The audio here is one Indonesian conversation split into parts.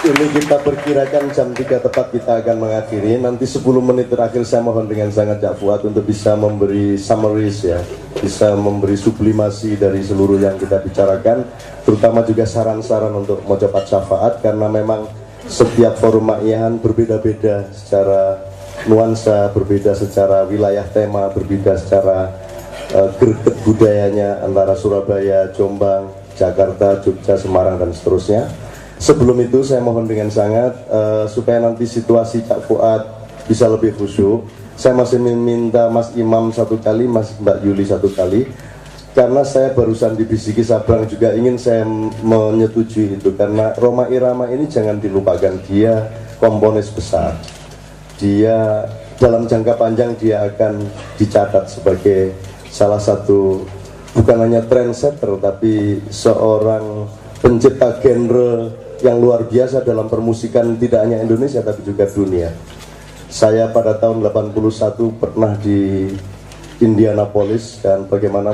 Ini kita perkirakan jam 3 tepat kita akan mengakhiri. Nanti 10 menit terakhir saya mohon dengan sangat Cak Fuad untuk bisa memberi summaries ya, bisa memberi sublimasi dari seluruh yang kita bicarakan, terutama juga saran-saran untuk mojopat syafaat, karena memang setiap forum ma'iyahan berbeda-beda secara nuansa, berbeda secara wilayah tema, berbeda secara greget budayanya antara Surabaya, Jombang, Jakarta, Jogja, Semarang, dan seterusnya. Sebelum itu saya mohon dengan sangat supaya nanti situasi Cak Fuad bisa lebih khusyuk, saya masih meminta Mas Imam satu kali, Mbak Yuli satu kali, karena saya barusan dibisiki Sabrang juga ingin saya menyetujui itu, karena Rhoma Irama ini jangan dilupakan, dia komponis besar, dia dalam jangka panjang dia akan dicatat sebagai salah satu bukan hanya trendsetter tapi seorang pencipta genre yang luar biasa dalam permusikan tidak hanya Indonesia tapi juga dunia. Saya pada tahun 81 pernah di Indianapolis, dan bagaimana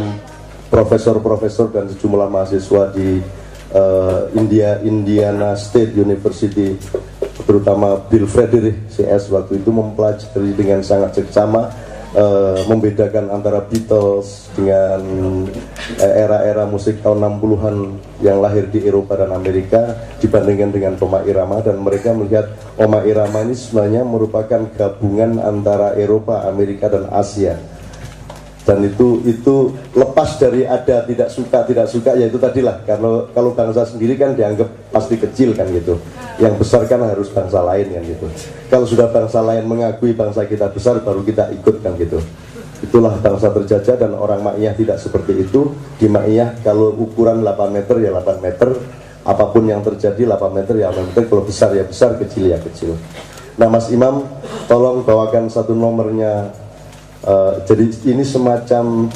profesor-profesor dan sejumlah mahasiswa di Indiana State University, terutama Bill Frederick CS waktu itu mempelajari dengan sangat seksama membedakan antara Beatles dengan era-era musik tahun 60-an yang lahir di Eropa dan Amerika dibandingkan dengan Rhoma Irama, dan mereka melihat Rhoma Irama ini sebenarnya merupakan gabungan antara Eropa, Amerika, dan Asia. Dan itu lepas dari ada tidak suka, ya itu tadilah, kalau bangsa sendiri kan dianggap pasti kecil kan gitu, yang besar kan harus bangsa lain kan gitu. Kalau sudah bangsa lain mengakui bangsa kita besar, baru kita ikut kan gitu. Itulah bangsa terjajah, dan orang Ma'iyah tidak seperti itu. Di Ma'iyah kalau ukuran 8 meter ya 8 meter, apapun yang terjadi 8 meter ya 8 meter, kalau besar ya besar, kecil ya kecil. Nah Mas Imam, tolong bawakan satu nomornya. Jadi ini semacam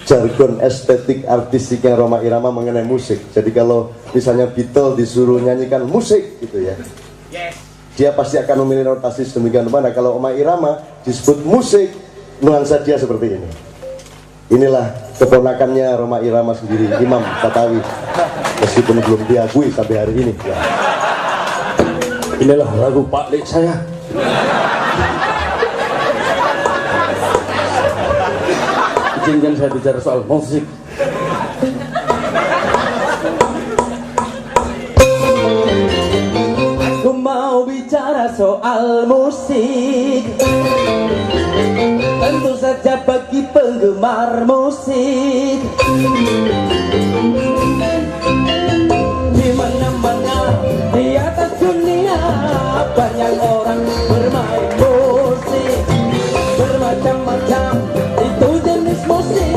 jargon estetik artistiknya Rhoma Irama mengenai musik. Jadi kalau misalnya Beatles disuruh nyanyikan musik gitu ya, dia pasti akan memilih notasi sedemikian rupa. Kalau Rhoma Irama disebut musik, nuansa dia seperti ini. Inilah keponakannya Rhoma Irama sendiri, Imam Batawi, meskipun belum diakui sampai hari ini ya. Inilah lagu Pak Lik saya. Izinkan saya bicara soal musik. Aku mau bicara soal musik, tentu saja bagi penggemar musik. Di mana-mana di atas dunia banyak orang bermain musik bermacam-macam. Itu jenis musik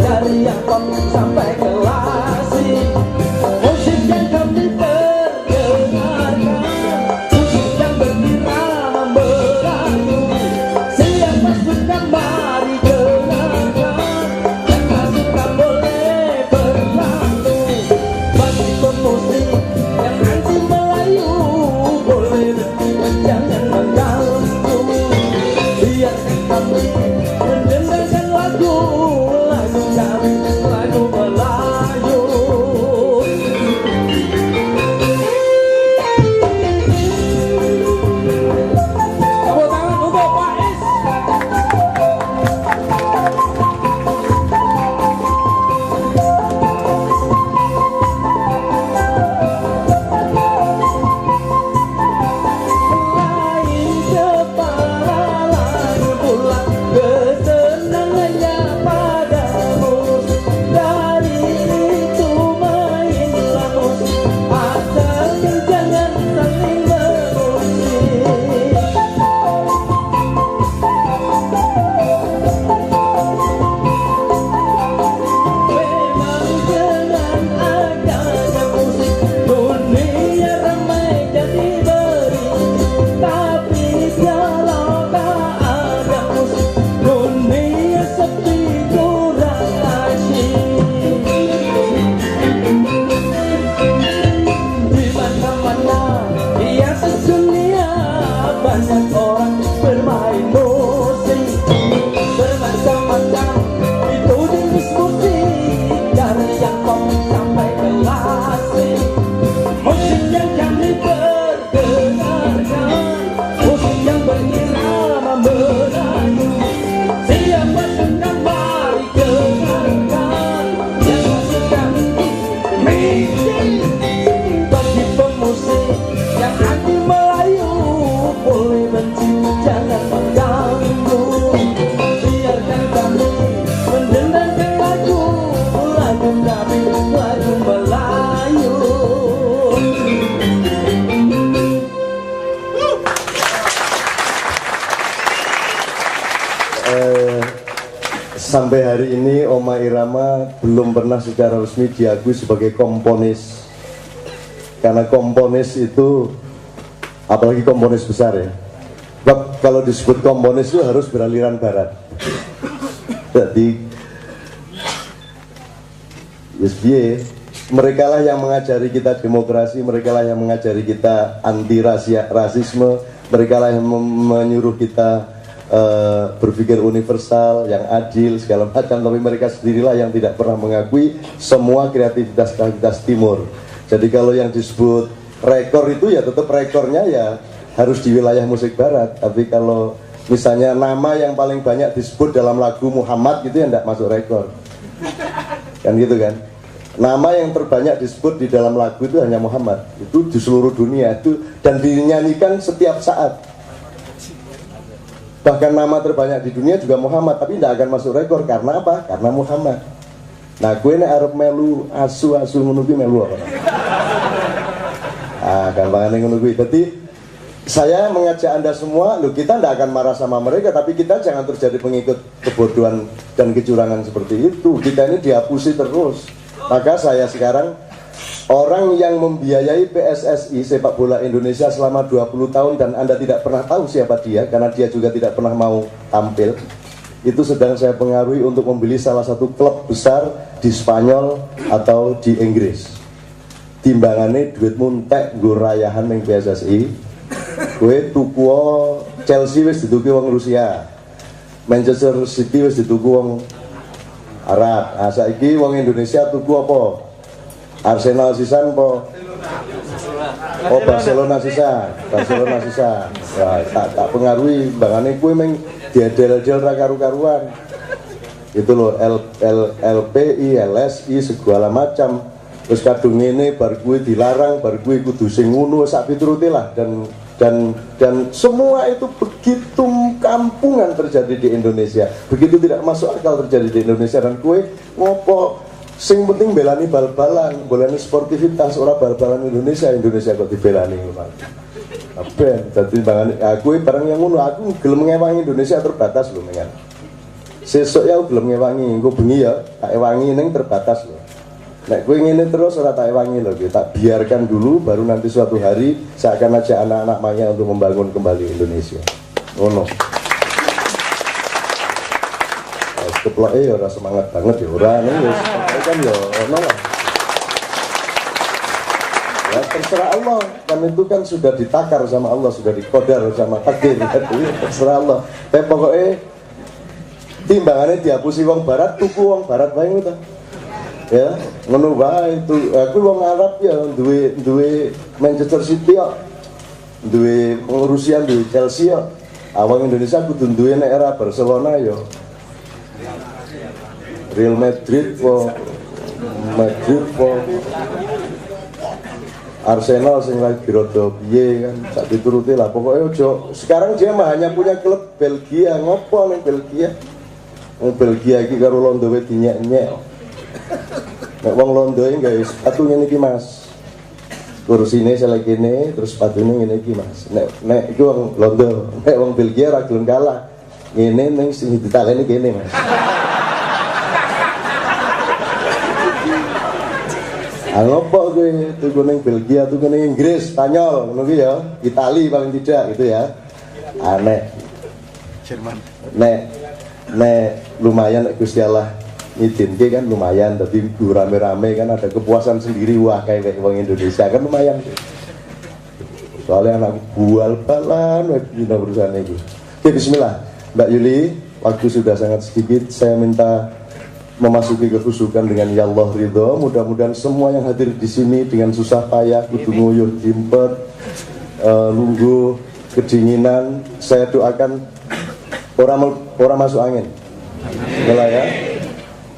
dari yang pop sampai klasik. Musik yang kami perdengarkan, musik yang berirama merayu. Siapa suka mari dengarkan, yang tak suka boleh berlalu. Bagi pemusik yang anti Melayu, boleh benci jangan mengganggu. Biarkan kami mendendangkan lagu kami, lagu Melayu. Sampai hari ini Oma Irama belum pernah secara resmi diakui sebagai komponis. Karena komponis itu, apalagi komponis besar ya, kalau disebut komponis itu harus beraliran barat. Jadi mereka lah yang mengajari kita demokrasi, mereka lah yang mengajari kita anti rasisme, mereka lah yang menyuruh kita berpikir universal, yang adil, segala macam. Tapi mereka sendirilah yang tidak pernah mengakui semua kreativitas timur. Jadi kalau yang disebut rekor itu ya tetap rekornya ya harus di wilayah musik barat. Tapi kalau misalnya nama yang paling banyak disebut dalam lagu Muhammad gitu ya tidak masuk rekor. Kan gitu kan. Nama yang terbanyak disebut di dalam lagu itu hanya Muhammad. Itu di seluruh dunia itu, dan dinyanyikan setiap saat. Bahkan nama terbanyak di dunia juga Muhammad, tapi tidak akan masuk rekor. Karena apa? Karena Muhammad. Nah, gue ini Arab melu asu menunggu melu apa? Gampangnya menunggu. Jadi saya mengajak Anda semua, loh, kita tidak akan marah sama mereka, tapi kita jangan terjadi pengikut kebodohan dan kecurangan seperti itu. Kita ini dihapusi terus. Maka saya sekarang, orang yang membiayai PSSI sepak bola Indonesia selama 20 tahun dan Anda tidak pernah tahu siapa dia, karena dia juga tidak pernah mau tampil, itu sedang saya pengaruhi untuk membeli salah satu klub besar di Spanyol atau di Inggris. Timbangannya duit muntek gue rayahan yang PSSI, gue tuku Chelsea wis dituku wong Rusia, Manchester City wis dituku wong Arab. Nah, saiki wong Indonesia tuku apa? Arsenal sisan po. Oh, Barcelona sisan. Nah, tak pengaruhi bangane kuwi meng diadel-adel ra karu-karuan. Itu loh LPI, LSI segala macam. Terus kadung ngene bar kuwi dilarang, bar kuwi kudu sing ngono sak piturute lah, dan semua itu begitu kampungan terjadi di Indonesia. Begitu tidak masuk akal terjadi di Indonesia, dan kue ngopo sing penting belani bal-balan, belani sportivitas, ora bal-balan Indonesia kok dibelani ngono. Ben dadi bangane aku bareng yang ngono, aku gelem ngewangi Indonesia terbatas lho mengan. Sesuk ya aku gelem ngewangi, engko bengi ya tak ewangi ning terbatas lho. Nek gue ngene terus ora tak ewangi lho, tak biarkan dulu, baru nanti suatu hari saya akan ajak anak-anak Maya untuk membangun kembali Indonesia. Ngono. Keploke ya ora semangat banget ya ora ning wis kan ya ono lah. Ya terserah Allah, kan itu kan sudah ditakar sama Allah, sudah dikodar sama takdir. Jadi terserah Allah. Tapi pokoknya timbangannya dihapusi wong barat, tuku wong barat wae ngono. Ya, ngono wae itu. Aku wong Arab ya duwe Manchester City ya. Duwe Rusia, duwe Chelsea ya. Awang Indonesia kudu duwe nek era Barcelona ya. Real Madrid po Arsenal sing lagi rada piye kan sak dituruti lah. Pokoknya ojo. Sekarang dia mah hanya punya klub Belgia, ngopo ning Belgia. Wong Belgia iki karo Londo wis dinyek-nyek. Nek wong Londo iki gawe sepatu ngene iki Mas. Kursine selek kene, terus sepatune ngene iki Mas. Nek iku wong Londo, nek wong Belgia ra gelem kalah. Ngene ning sing ditaleni kene Mas. Ngopo kowe tuku ning Belgia, tuku ning Inggris, Spanyol, ngono ki ya, Itali paling tidak gitu ya. Aneh. Jerman. Nek lumayan nek Gusti Allah ngidinke kan lumayan, tapi rame-rame kan ada kepuasan sendiri, wah kayak wong Indonesia kan lumayan. Soalnya anak bual balan dina perusahaan ini. Oke, bismillah. Mbak Yuli, waktu sudah sangat sedikit, saya minta memasuki kehusukan dengan ya Allah ridho. Mudah-mudahan semua yang hadir di sini dengan susah payah, kudu nguyuh jimpet, lungguh, kedinginan, saya doakan orang masuk angin. Belah ya.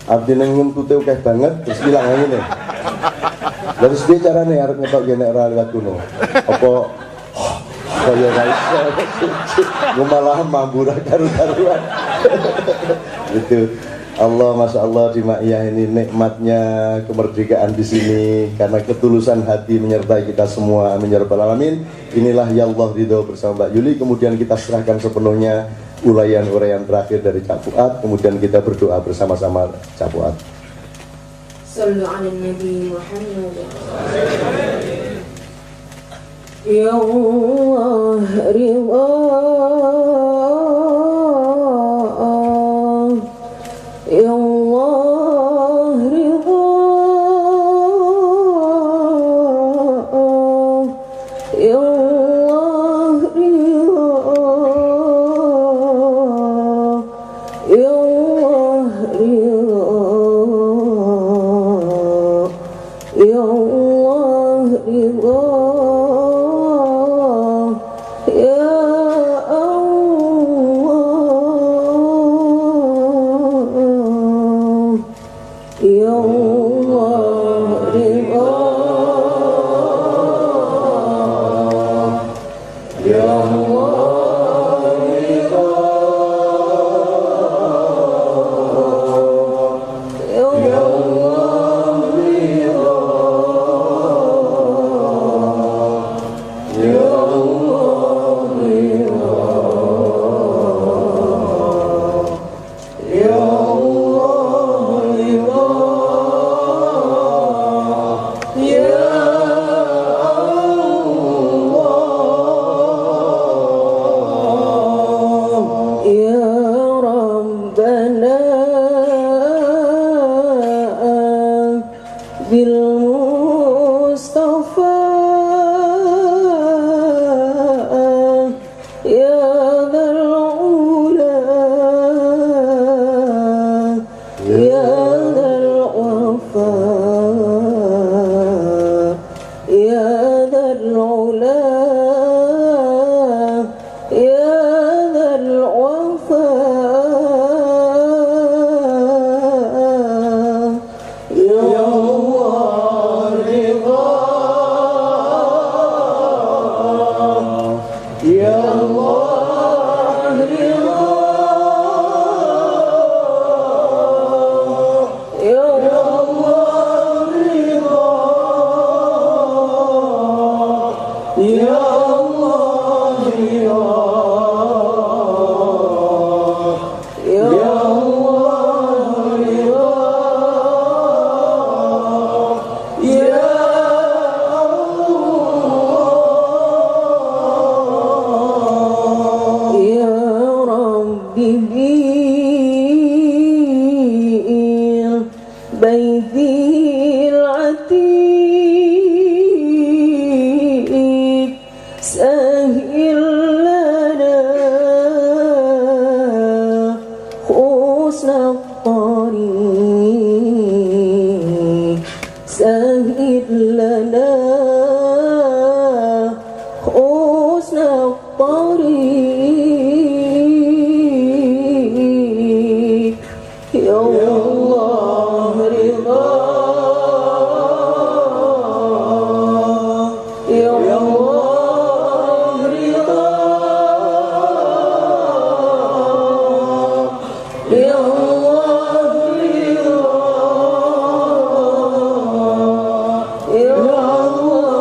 Abdi neng nguntute akeh banget terus ilang angin ya. Dari sepiye carane arep ngetok nek ora liwat kuno. Apa kaya ra iso. Gue malah mambu ra karu-karuan. Itu Allah, masya Allah, di Ma'iyah ini nikmatnya kemerdekaan di sini karena ketulusan hati menyertai kita semua. Amin ya rabbal alamin. Inilah ya Allah ridho bersama Mbak Yuli. Kemudian kita serahkan sepenuhnya uraian-uraian terakhir dari Cak Fuad. Kemudian kita berdoa bersama-sama Cak Fuad. Sallu ala Nabi Muhammad. Ya Allah ridha, ya Allah ridha, ya Allah ridha, ya Allah ridha, ya Allah ridha. Ya Allah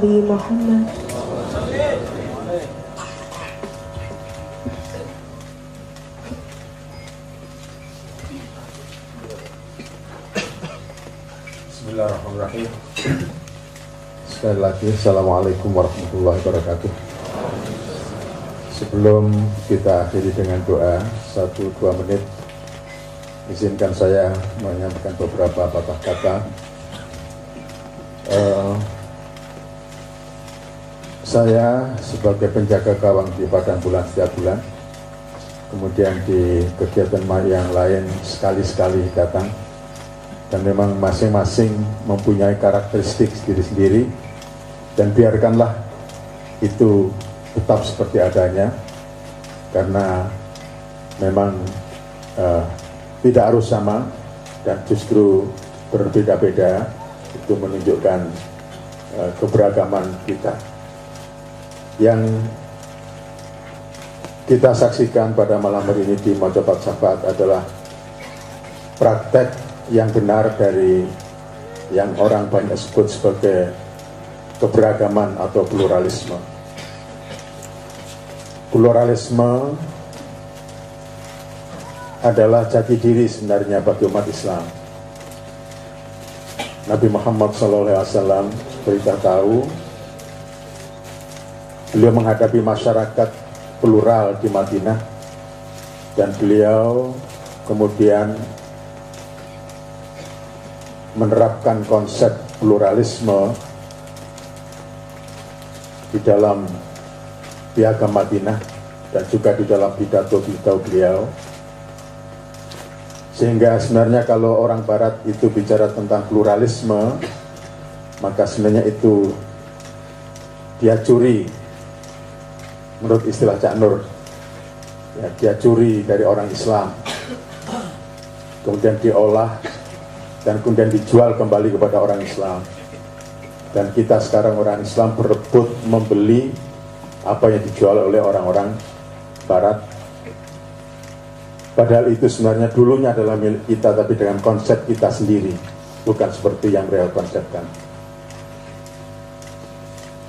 Nabi Muhammad. Bismillahirrahmanirrahim. Sekali lagi, Assalamualaikum warahmatullahi wabarakatuh. Sebelum kita akhiri dengan doa 1-2 menit, izinkan saya menyampaikan beberapa patah kata. Saya sebagai penjaga gawang di Padang Bulan setiap bulan, kemudian di kegiatan yang lain sekali-sekali datang, dan memang masing-masing mempunyai karakteristik sendiri-sendiri, dan biarkanlah itu tetap seperti adanya, karena memang tidak harus sama dan justru berbeda-beda. Itu menunjukkan keberagaman kita. Yang kita saksikan pada malam hari ini di Mojopat Sahabat adalah praktek yang benar dari yang orang banyak sebut sebagai keberagaman atau pluralisme. Pluralisme adalah jati diri sebenarnya bagi umat Islam. Nabi Muhammad SAW beritahu, beliau menghadapi masyarakat plural di Madinah, dan beliau kemudian menerapkan konsep pluralisme di dalam piagam Madinah dan juga di dalam pidato beliau. Sehingga sebenarnya kalau orang Barat itu bicara tentang pluralisme, maka sebenarnya itu dia curi, menurut istilah Cak Nur, ya, dia curi dari orang Islam, kemudian diolah dan kemudian dijual kembali kepada orang Islam. Dan kita sekarang orang Islam berebut membeli apa yang dijual oleh orang-orang Barat. Padahal itu sebenarnya dulunya adalah milik kita, tapi dengan konsep kita sendiri, bukan seperti yang mereka konsepkan.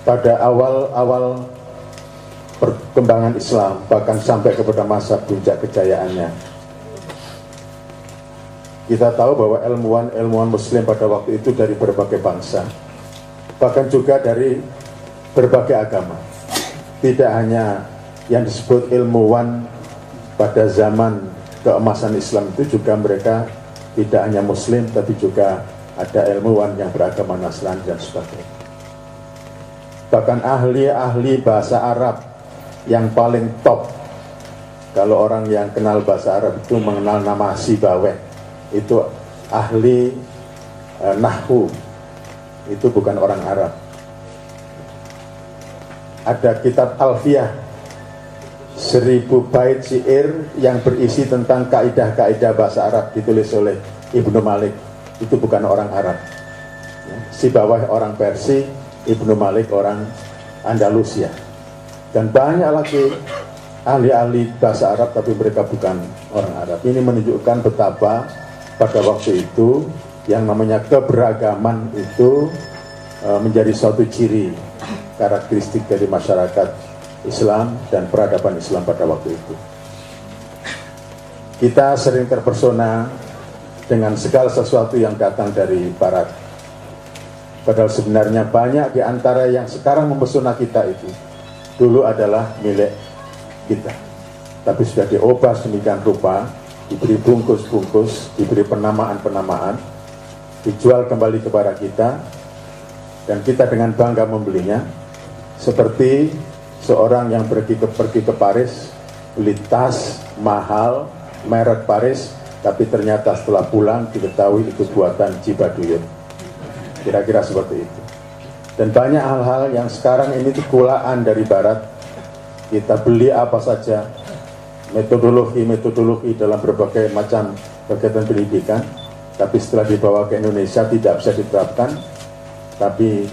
Pada awal-awal perkembangan Islam, bahkan sampai kepada masa puncak kejayaannya, kita tahu bahwa ilmuwan Muslim pada waktu itu dari berbagai bangsa, bahkan juga dari berbagai agama. Tidak hanya yang disebut ilmuwan pada zaman keemasan Islam itu, juga mereka tidak hanya Muslim, tapi juga ada ilmuwan yang beragama Nasrani dan sebagainya. Bahkan ahli-ahli bahasa Arab yang paling top, kalau orang yang kenal bahasa Arab itu mengenal nama Sibaweh, itu ahli nahwu, itu bukan orang Arab. Ada kitab Alfiyah 1000 bait syair yang berisi tentang kaidah-kaidah bahasa Arab, ditulis oleh Ibnu Malik, itu bukan orang Arab. Sibawah orang Persia, Ibnu Malik orang Andalusia, dan banyak lagi ahli-ahli bahasa Arab tapi mereka bukan orang Arab. Ini menunjukkan betapa pada waktu itu yang namanya keberagaman itu menjadi suatu ciri karakteristik dari masyarakat Islam dan peradaban Islam pada waktu itu. Kita sering terpesona dengan segala sesuatu yang datang dari Barat. Padahal sebenarnya banyak di antara yang sekarang mempesona kita itu dulu adalah milik kita, tapi sudah diubah sedemikian rupa, diberi bungkus-bungkus, diberi penamaan-penamaan, dijual kembali kepada kita, dan kita dengan bangga membelinya. Seperti seorang yang pergi ke Paris, beli tas mahal, merek Paris, tapi ternyata setelah pulang diketahui itu buatan Cibaduyut. Kira-kira seperti itu. Dan banyak hal-hal yang sekarang ini kulaan dari Barat. Kita beli apa saja, metodologi dalam berbagai macam kegiatan pendidikan, tapi setelah dibawa ke Indonesia tidak bisa diterapkan. Tapi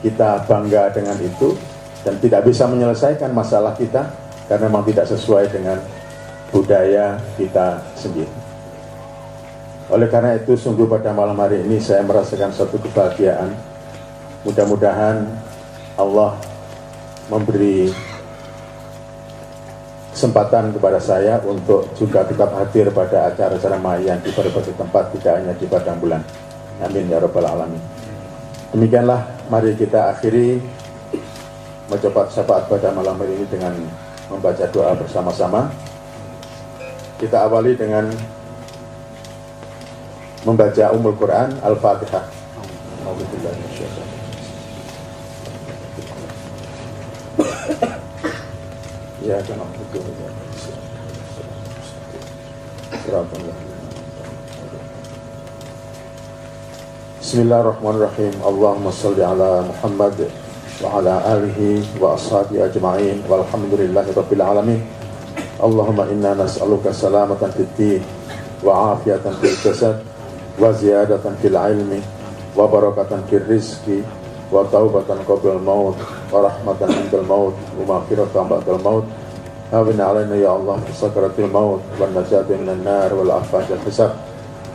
kita bangga dengan itu, dan tidak bisa menyelesaikan masalah kita karena memang tidak sesuai dengan budaya kita sendiri. Oleh karena itu, sungguh pada malam hari ini saya merasakan suatu kebahagiaan. Mudah-mudahan Allah memberi kesempatan kepada saya untuk juga tetap hadir pada acara-acara yang di berbagai tempat, tidak hanya di Padang Bulan. Amin ya rabbal alamin. Demikianlah, mari kita akhiri mencoba syafaat pada malam hari ini dengan membaca doa bersama-sama. Kita awali dengan membaca Ummul Quran Al-Fatihah. Ya, karena betul. Bismillahirrahmanirrahim. Allahumma salli ala Muhammad wa ala alihi wa ashabihi ajma'in walhamdulillahi rabbil alamin. Allahumma inna nas'aluka salamatan fid din wa afiyatan fil jasad wa ziyadatan fil ilmi wa barakatan fil rizqi wa taubatan qabla al-maut wa rahmatan indal maut wa maghfiratan ba'dal maut. Hawina alaina ya Allah fi sakaratil maut wa najati minan nar wal afat al hisab.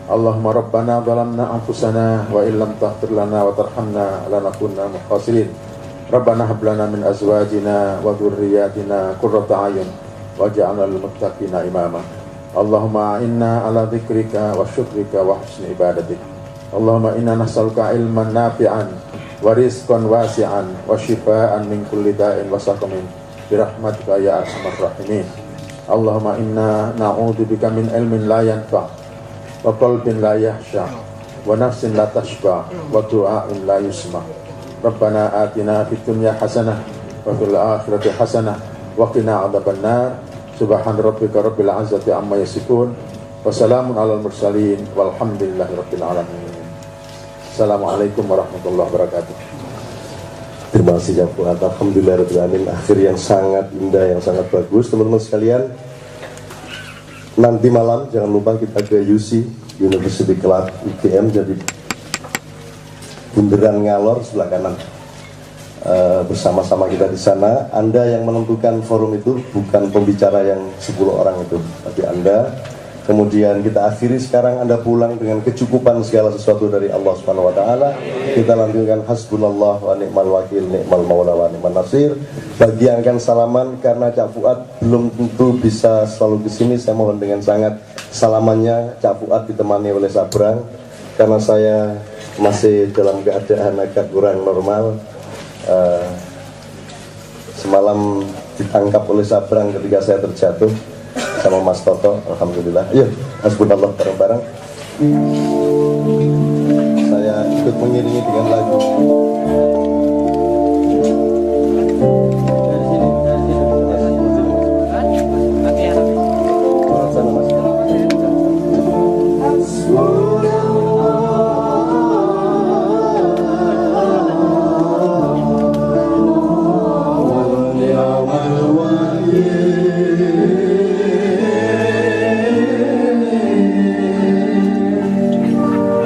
Allahumma rabbana zalamna anfusana wa illam taghfir lana wa tarhamna lanakunanna minal khasirin. Rabbana hab lana min azwajina wa dhurriyyatina qurrata a'yun waj'alna lil muttaqina imama. Allahumma inna ala dzikrika wa syukrika wa husni ibadatik. Allahumma inna nas'aluka ilman nafi'an wa rizqan wasi'an wa shifaa'an min kulli da'in wa saqamin birahmatika ya arhamar rahimin. Allahumma inna na'udzubika min ilmin la yanfa' wa qalbin la yahsha wa nafsin la tashba wa du'a'in la yusma. Rabbana atina fid dunya hasanah wa fil akhirati hasanah wa qina adzaban nar. Subhan rabbika rabbil izzati amma yasifun wa salamun alal mursalin walhamdulillahi rabbil alamin. Assalamualaikum warahmatullahi wabarakatuh. Terima kasih Yang Fuad. Alhamdulillahirrahmanirrahim. Akhir yang sangat indah, yang sangat bagus. Teman-teman sekalian, nanti malam jangan lupa kita ke UC, University Club UGM, jadi bundaran Ngalor sebelah kanan. Bersama-sama kita di sana. Anda yang menentukan forum itu bukan pembicara yang 10 orang itu, tapi Anda. Kemudian kita akhiri sekarang, Anda pulang dengan kecukupan segala sesuatu dari Allah Subhanahu wa taala. Kita lanjutkan hasbunallah wa ni'mal wakil, ni'mal maula wa ni'man nasir. Bagi yang akan salaman, karena Cak Fuad belum tentu bisa selalu ke sini, saya mohon dengan sangat salamannya Cak Fuad ditemani oleh Sabrang, karena saya masih dalam keadaan agak kurang normal. Semalam ditangkap oleh Sabrang ketika saya terjatuh sama Mas Toto. Alhamdulillah. Iya, hasbunallah bareng-bareng. Saya ikut mengiringi dengan lagu.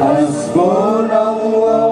Hasbunallah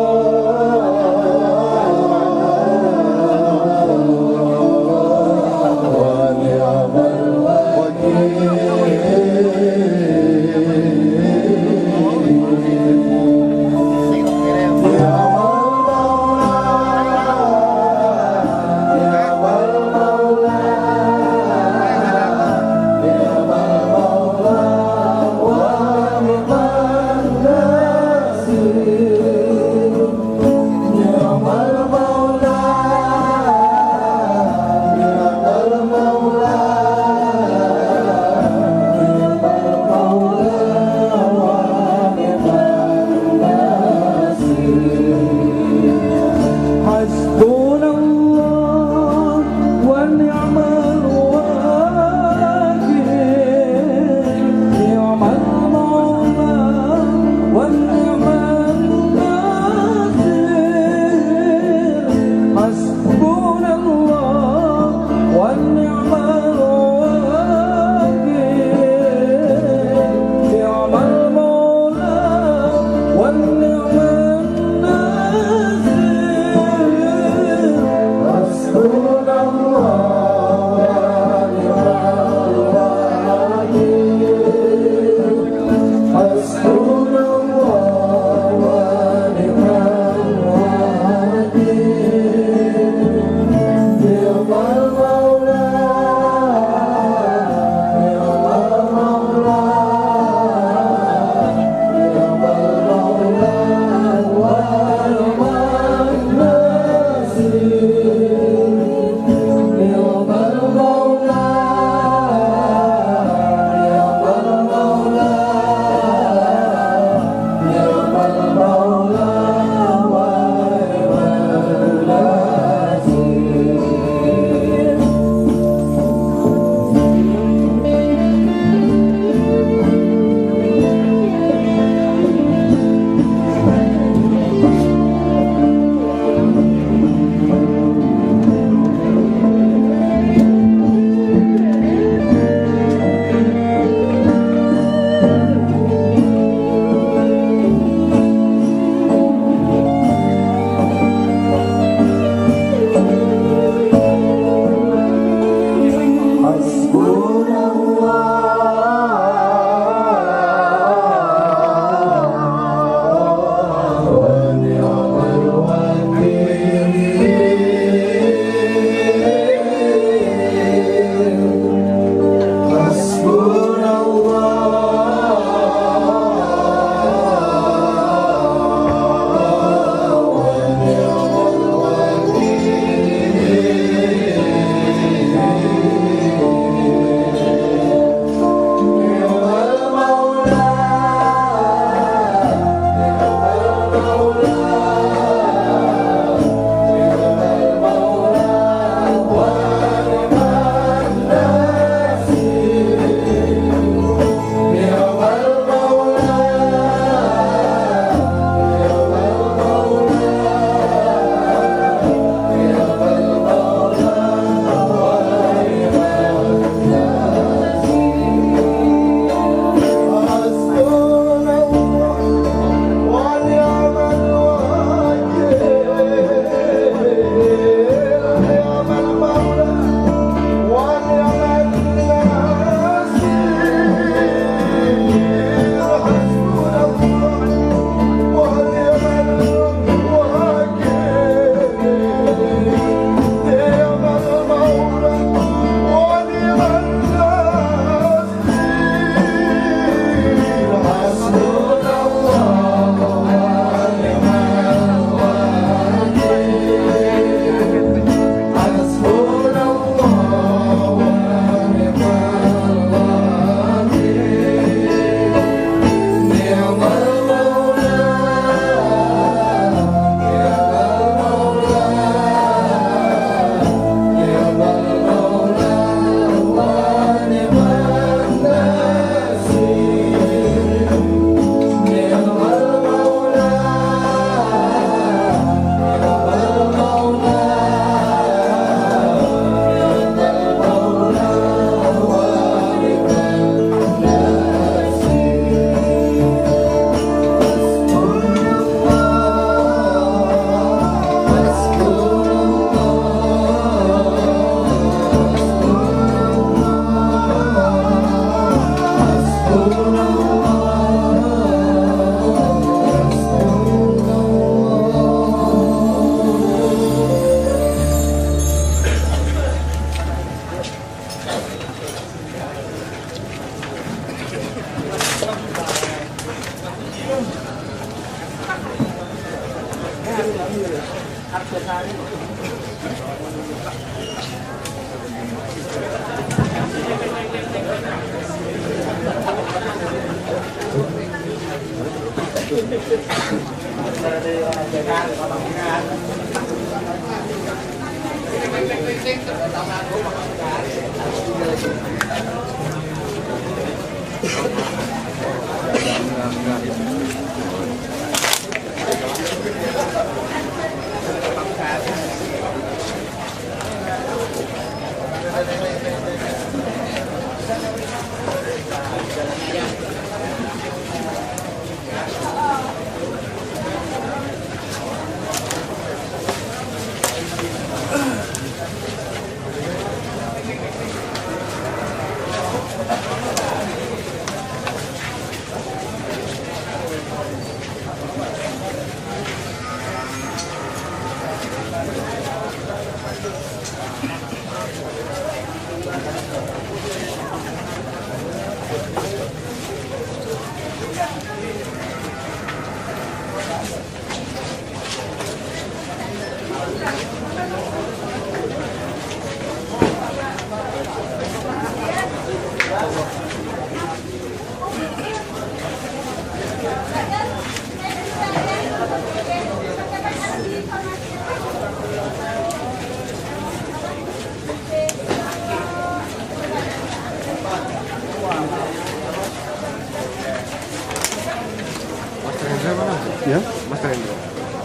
Ya, Mas Rendra.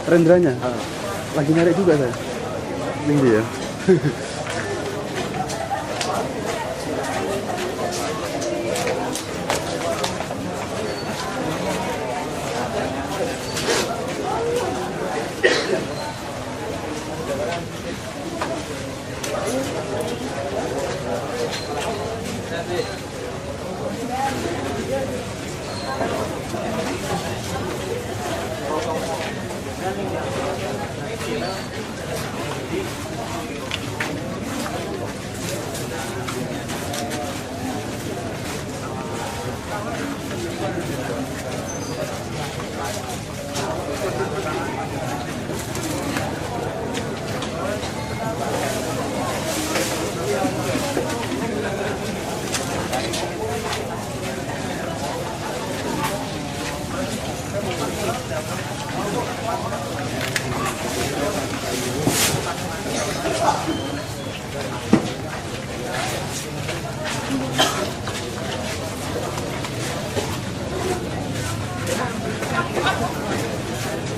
Rendranya? Lagi nyari juga saya. Tinggi ya.